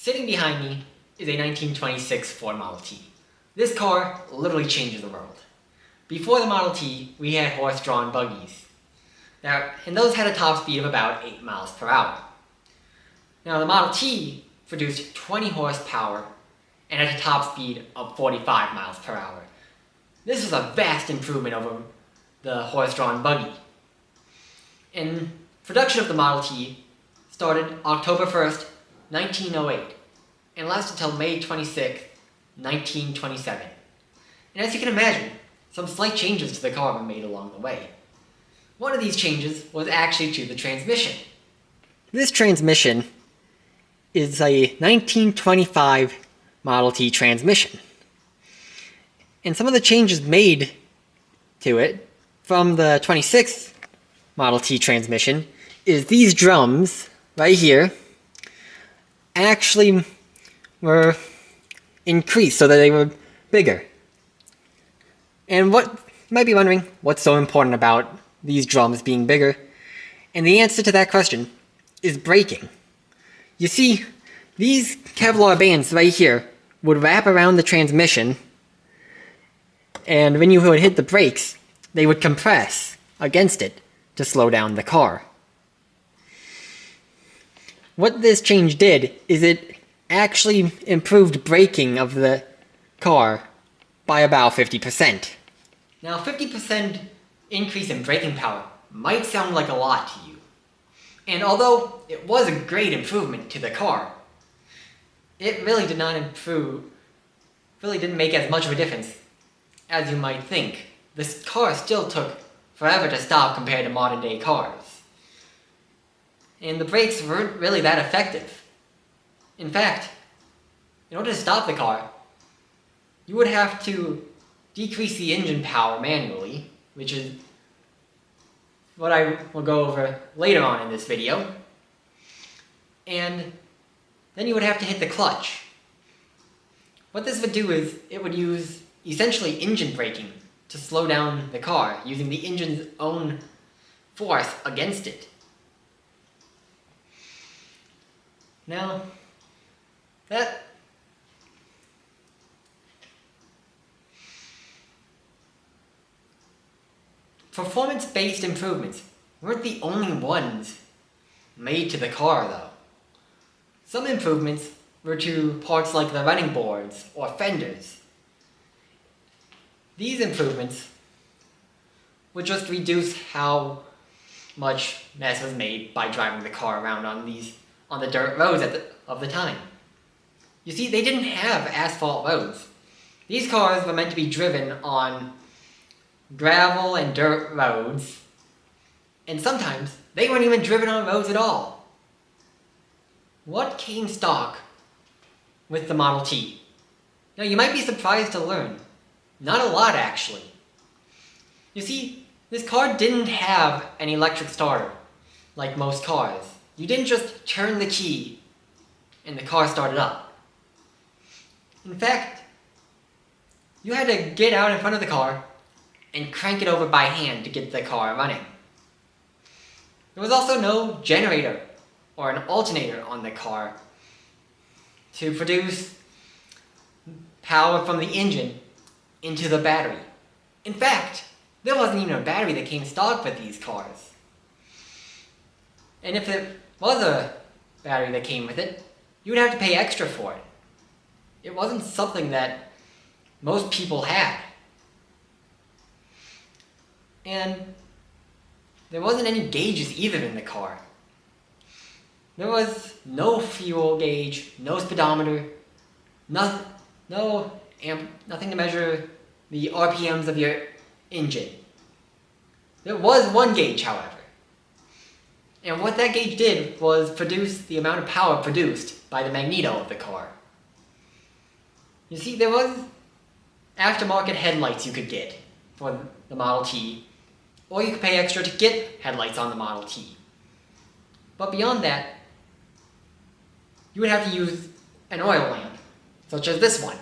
Sitting behind me is a 1926 Ford Model T. This car literally changes the world. Before the Model T, we had horse-drawn buggies. And those had a top speed of about 8 miles per hour. Now, the Model T produced 20 horsepower and had a top speed of 45 miles per hour. This was a vast improvement over the horse-drawn buggy. And production of the Model T started October 1st, 1908, and lasted until May 26th, 1927. And as you can imagine, some slight changes to the car were made along the way. One of these changes was actually to the transmission. This transmission is a 1925 Model T transmission. And some of the changes made to it from the 26th Model T transmission is these drums right here actually were increased so that they were bigger. And what you might be wondering, what's so important about these drums being bigger? And the answer to that question is braking. You see, these Kevlar bands right here would wrap around the transmission, and when you would hit the brakes, they would compress against it to slow down the car. What this change did is it actually improved braking of the car by about 50%. Now, 50% increase in braking power might sound like a lot to you. And although it was a great improvement to the car, it really did not improve, really didn't make as much of a difference as you might think. This car still took forever to stop compared to modern day cars. And the brakes weren't really that effective. In fact, in order to stop the car, you would have to decrease the engine power manually, which is what I will go over later on in this video. And then you would have to hit the clutch. What this would do is it would use essentially engine braking to slow down the car, using the engine's own force against it. Now, that performance-based improvements weren't the only ones made to the car, though. Some improvements were to parts like the running boards or fenders. These improvements would just reduce how much mess was made by driving the car around on the dirt roads of the time. You see, they didn't have asphalt roads. These cars were meant to be driven on gravel and dirt roads, and sometimes they weren't even driven on roads at all. What came stock with the Model T? Now, you might be surprised to learn. Not a lot, actually. You see, this car didn't have an electric starter like most cars. You didn't just turn the key and the car started up. In fact, you had to get out in front of the car and crank it over by hand to get the car running. There was also no generator or an alternator on the car to produce power from the engine into the battery. In fact, there wasn't even a battery that came stock with these cars. And if it was a battery that came with it, you would have to pay extra for it. It wasn't something that most people had. And there wasn't any gauges either in the car. There was no fuel gauge, no speedometer, nothing to measure the RPMs of your engine. There was one gauge, however. And what that gauge did was produce the amount of power produced by the magneto of the car. You see, there was aftermarket headlights you could get for the Model T, or you could pay extra to get headlights on the Model T. But beyond that, you would have to use an oil lamp, such as this one.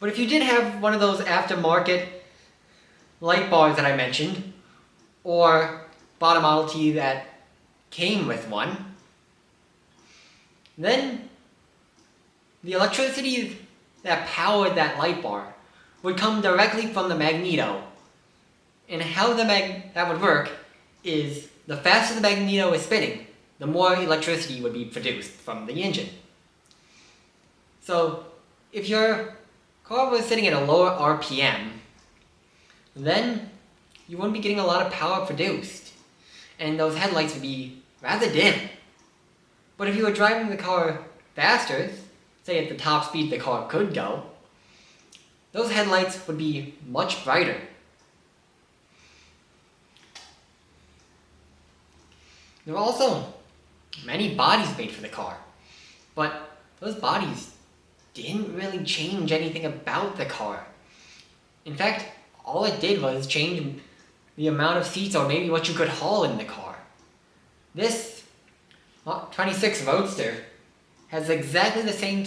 But if you did have one of those aftermarket light bars that I mentioned, or bought a Model T that came with one, then the electricity that powered that light bar would come directly from the magneto. And how that would work is the faster the magneto is spinning, the more electricity would be produced from the engine. So if your car was sitting at a lower RPM, then you wouldn't be getting a lot of power produced, and those headlights would be rather dim. But if you were driving the car faster, say at the top speed the car could go, those headlights would be much brighter. There were also many bodies made for the car, but those bodies didn't really change anything about the car. In fact, all it did was change the amount of seats, or maybe what you could haul in the car. This 26 Roadster has exactly the same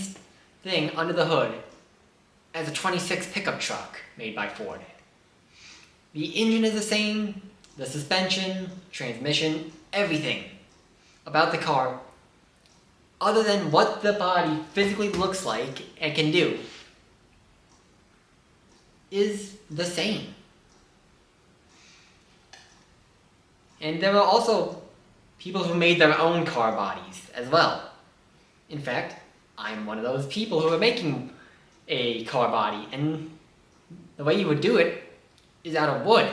thing under the hood as a 26 pickup truck made by Ford. The engine is the same, the suspension, transmission, everything about the car, other than what the body physically looks like and can do, is the same. And there were also people who made their own car bodies as well. In fact, I'm one of those people who are making a car body, and the way you would do it is out of wood.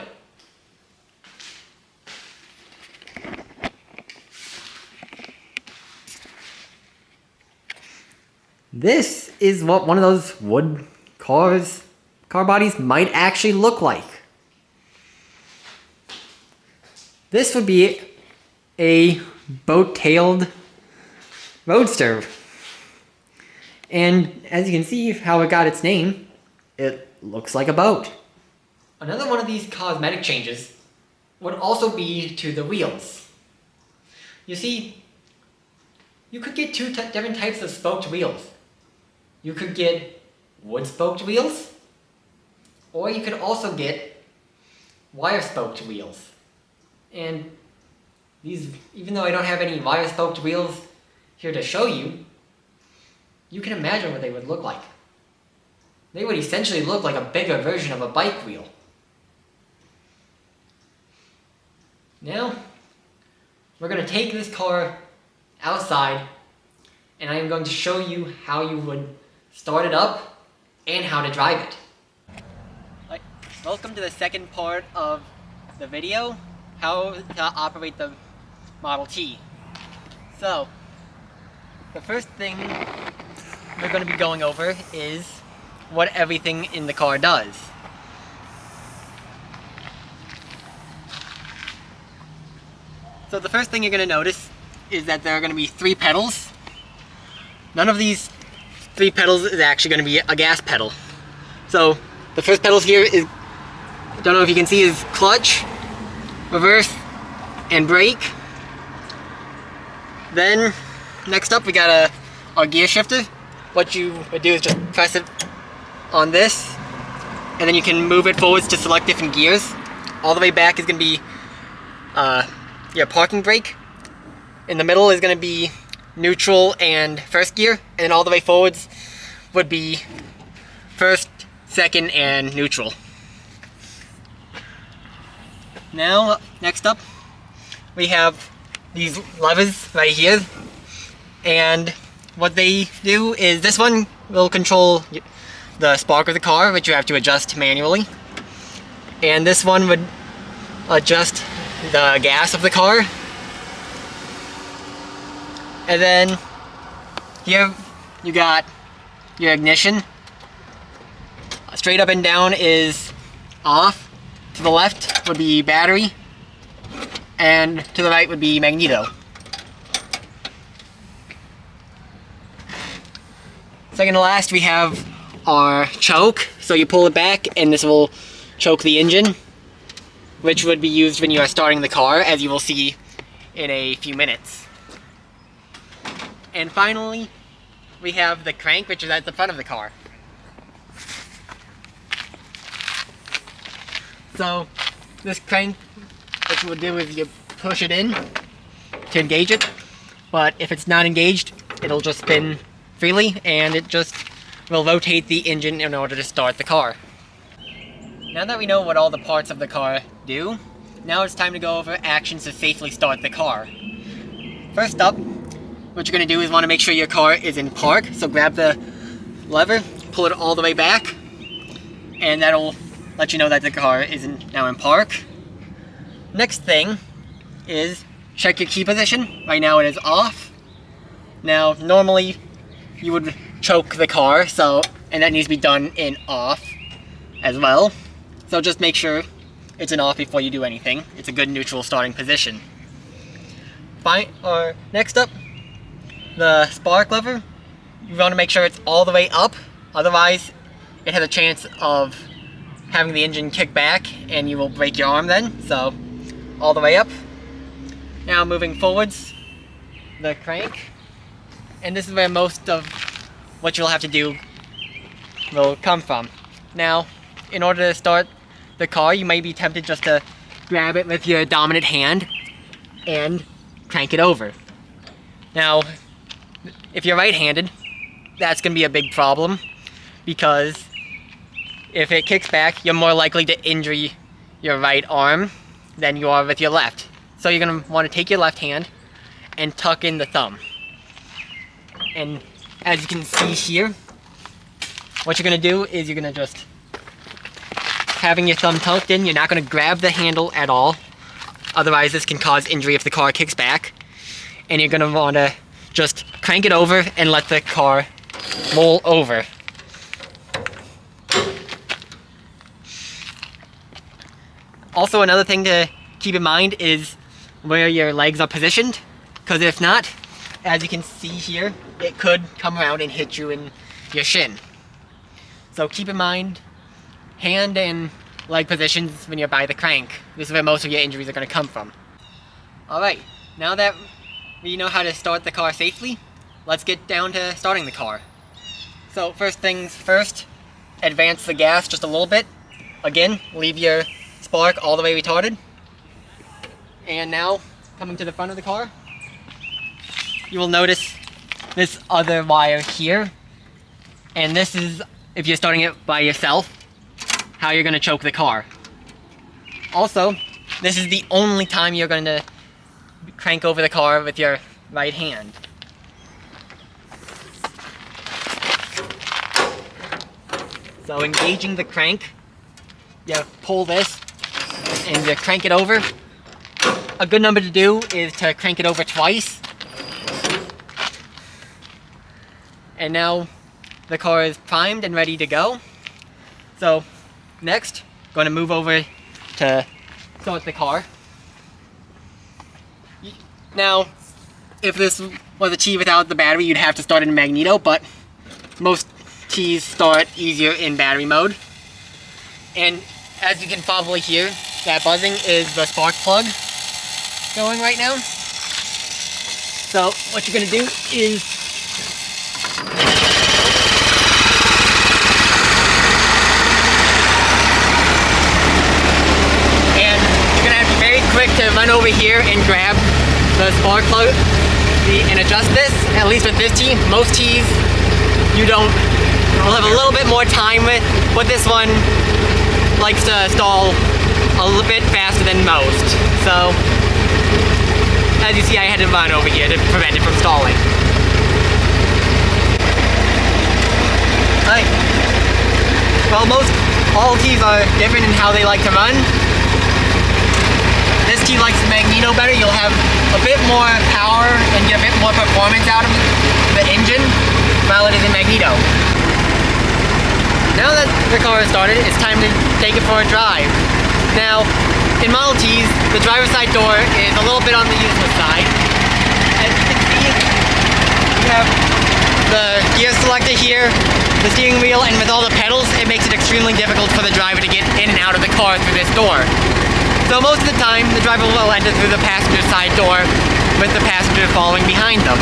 This is what one of those wood car bodies might actually look like. This would be a boat-tailed Roadster. And as you can see how it got its name, it looks like a boat. Another one of these cosmetic changes would also be to the wheels. You see, you could get two different types of spoked wheels. You could get wood spoked wheels, or you could also get wire spoked wheels. And these, even though I don't have any wire spoked wheels here to show you, you can imagine what they would look like. They would essentially look like a bigger version of a bike wheel. Now, we're going to take this car outside, and I am going to show you how you would start it up and how to drive it. Welcome to the second part of the video, how to operate the Model T. So, the first thing we're going to be going over is what everything in the car does. So the first thing you're going to notice is that there are going to be 3 pedals. None of these 3 pedals is actually going to be a gas pedal. So the first pedals here is, I don't know if you can see, is clutch, reverse, and brake. Then next up we got our gear shifter. What you would do is just press it on this, and then you can move it forwards to select different gears. All the way back is going to be your parking brake. In the middle is going to be neutral and first gear, and then all the way forwards would be first, second, and neutral. Now, next up, we have these levers right here, and what they do is this one will control the spark of the car, which you have to adjust manually, and this one would adjust the gas of the car. And then here you got your ignition. Straight up and down is off. To the left would be battery, and to the right would be magneto. Second to last, we have our choke. So you pull it back and this will choke the engine, which would be used when you are starting the car, as you will see in a few minutes. And finally, we have the crank, which is at the front of the car. So this crank, what you would do is you push it in to engage it, but if it's not engaged, it'll just spin freely and it just will rotate the engine in order to start the car. Now that we know what all the parts of the car do, now it's time to go over actions to safely start the car. First up, what you're going to do is want to make sure your car is in park, so grab the lever, pull it all the way back, and that'll let you know that the car is now in park. Next thing is check your key position. Right now it is off. Now normally you would choke the car, and that needs to be done in off as well. So just make sure it's in off before you do anything. It's a good neutral starting position. Next up, the spark lever. You want to make sure it's all the way up, otherwise it has a chance of having the engine kick back and you will break your arm then. So all the way up. Now moving forwards, the crank. And this is where most of what you'll have to do will come from. Now, in order to start the car, you may be tempted just to grab it with your dominant hand and crank it over. Now, if you're right-handed, that's going to be a big problem, because if it kicks back, you're more likely to injure your right arm than you are with your left. So you're going to want to take your left hand and tuck in the thumb. And as you can see here, what you're going to do is you're going to just, having your thumb tucked in, you're not going to grab the handle at all. Otherwise this can cause injury if the car kicks back. And you're going to want to just crank it over and let the car roll over. Also, another thing to keep in mind is where your legs are positioned, because if not, as you can see here, it could come around and hit you in your shin. So keep in mind hand and leg positions when you're by the crank. This is where most of your injuries are going to come from. Alright, now that we know how to start the car safely, let's get down to starting the car. So first things first, advance the gas just a little bit. Again, leave your spark all the way retarded. And now, coming to the front of the car, you will notice this other wire here. And this is, if you're starting it by yourself, how you're going to choke the car. Also, this is the only time you're going to crank over the car with your right hand. So engaging the crank, you pull this and you crank it over. A good number to do is to crank it over twice. And now the car is primed and ready to go. So next, going to move over to start the car. Now, if this was a T without the battery, you'd have to start in magneto, but most Ts start easier in battery mode. And as you can probably hear, that buzzing is the spark plug going right now. So what you're going to do is quick to run over here and grab the spark plug and adjust this, at least with this T. Most Ts you'll have a little bit more time with, but this one likes to stall a little bit faster than most. So, as you see, I had to run over here to prevent it from stalling. Alright. Well, all Ts are different in how they like to run. This T likes magneto better. You'll have a bit more power and get a bit more performance out of the engine while it is in magneto. Now that the car is started, it's time to take it for a drive. Now, in Model Ts, the driver's side door is a little bit on the useless side. As you can see, you have the gear selector here, the steering wheel, and with all the pedals, it makes it extremely difficult for the driver to get in and out of the car through this door. So most of the time, the driver will enter through the passenger side door with the passenger following behind them.